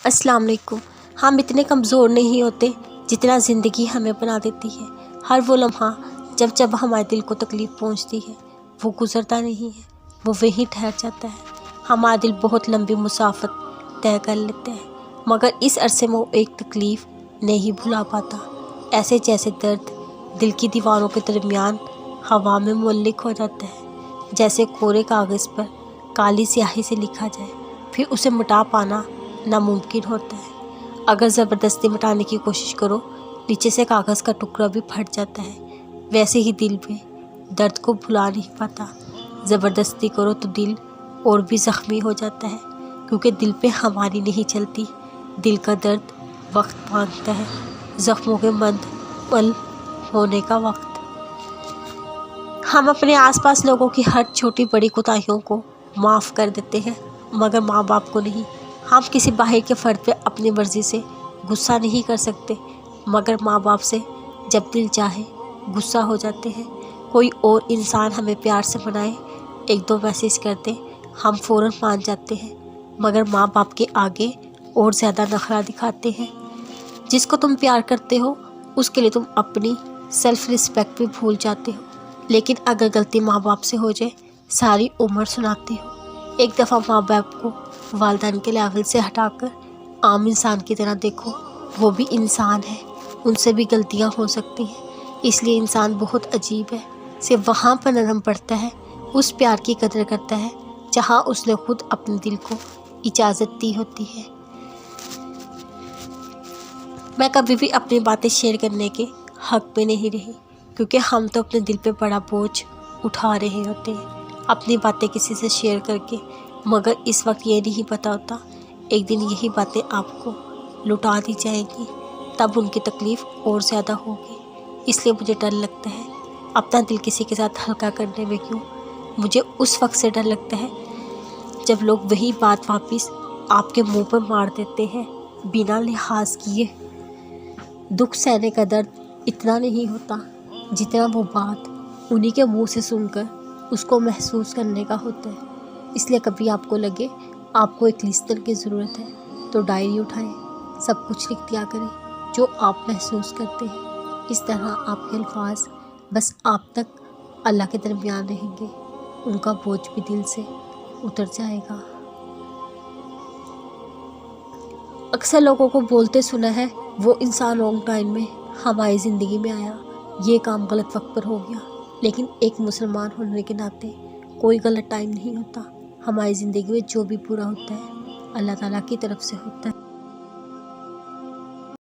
अस्सलाम वालेकुम। हम इतने कमज़ोर नहीं होते जितना ज़िंदगी हमें बना देती है। हर वो लम्हा जब हमारे दिल को तकलीफ़ पहुंचती है वो गुज़रता नहीं है, वो वहीं ठहर जाता है। हमारा दिल बहुत लंबी मुसाफत तय कर लेते हैं, मगर इस अरसे में वो एक तकलीफ़ नहीं भुला पाता। ऐसे जैसे दर्द दिल की दीवारों के दरमियान हवा में मुअल्लिक हो जाता है, जैसे कोरे कागज़ पर काली स्याही से लिखा जाए फिर उसे मिटा पाना नामुमकिन होता है। अगर ज़बरदस्ती मिटाने की कोशिश करो, नीचे से कागज़ का टुकड़ा भी फट जाता है। वैसे ही दिल में दर्द को भुला नहीं पाता। ज़बरदस्ती करो तो दिल और भी ज़ख्मी हो जाता है, क्योंकि दिल पे हमारी नहीं चलती। दिल का दर्द वक्त मांगता है, ज़ख्मों के मुकम्मल होने का वक्त। हम अपने आसपास लोगों की हर छोटी बड़ी कोताहियों को माफ़ कर देते हैं, मगर माँ बाप को नहीं। हम किसी बाहर के फ़र्द पे अपनी मर्ज़ी से गुस्सा नहीं कर सकते, मगर माँ बाप से जब दिल चाहे गुस्सा हो जाते हैं। कोई और इंसान हमें प्यार से मनाए, एक दो मैसेज करते, हम फ़ौरन मान जाते हैं, मगर माँ बाप के आगे और ज़्यादा नखरा दिखाते हैं। जिसको तुम प्यार करते हो उसके लिए तुम अपनी सेल्फ़ रिस्पेक्ट भी भूल जाते हो, लेकिन अगर गलती माँ बाप से हो जाए सारी उम्र सुनाते हो। एक दफ़ा माँ बाप को वालिदैन के लेवल से हटाकर आम इंसान की तरह देखो। वो भी इंसान है, उनसे भी गलतियाँ हो सकती हैं। इसलिए इंसान बहुत अजीब है, सिर्फ वहाँ पर नरम पड़ता है, उस प्यार की कदर करता है जहाँ उसने खुद अपने दिल को इजाज़त दी होती है। मैं कभी भी अपनी बातें शेयर करने के हक़ में नहीं रही, क्योंकि हम तो अपने दिल पे बड़ा बोझ उठा रहे होते हैं अपनी बातें किसी से शेयर करके, मगर इस वक्त ये नहीं पता होता एक दिन यही बातें आपको लुटा दी जाएंगी, तब उनकी तकलीफ़ और ज़्यादा होगी। इसलिए मुझे डर लगता है अपना दिल किसी के साथ हल्का करने में। क्यों? मुझे उस वक्त से डर लगता है जब लोग वही बात वापस आपके मुंह पर मार देते हैं बिना लिहाज किए। दुख सहने का दर्द इतना नहीं होता जितना वो बात उन्हीं के मुंह से सुनकर उसको महसूस करने का होता है। इसलिए कभी आपको लगे आपको एक लिस्टर की ज़रूरत है तो डायरी उठाएं, सब कुछ लिख दिया करें जो आप महसूस करते हैं। इस तरह आपके अल्फाज बस आप तक अल्लाह के दरमियान रहेंगे, उनका बोझ भी दिल से उतर जाएगा। अक्सर लोगों को बोलते सुना है वो इंसान रॉन्ग टाइम में हमारी ज़िंदगी में आया, ये काम गलत वक्त पर हो गया। लेकिन एक मुसलमान होने के नाते कोई गलत टाइम नहीं होता। हमारी ज़िंदगी में जो भी पूरा होता है अल्लाह ताला की तरफ से होता है।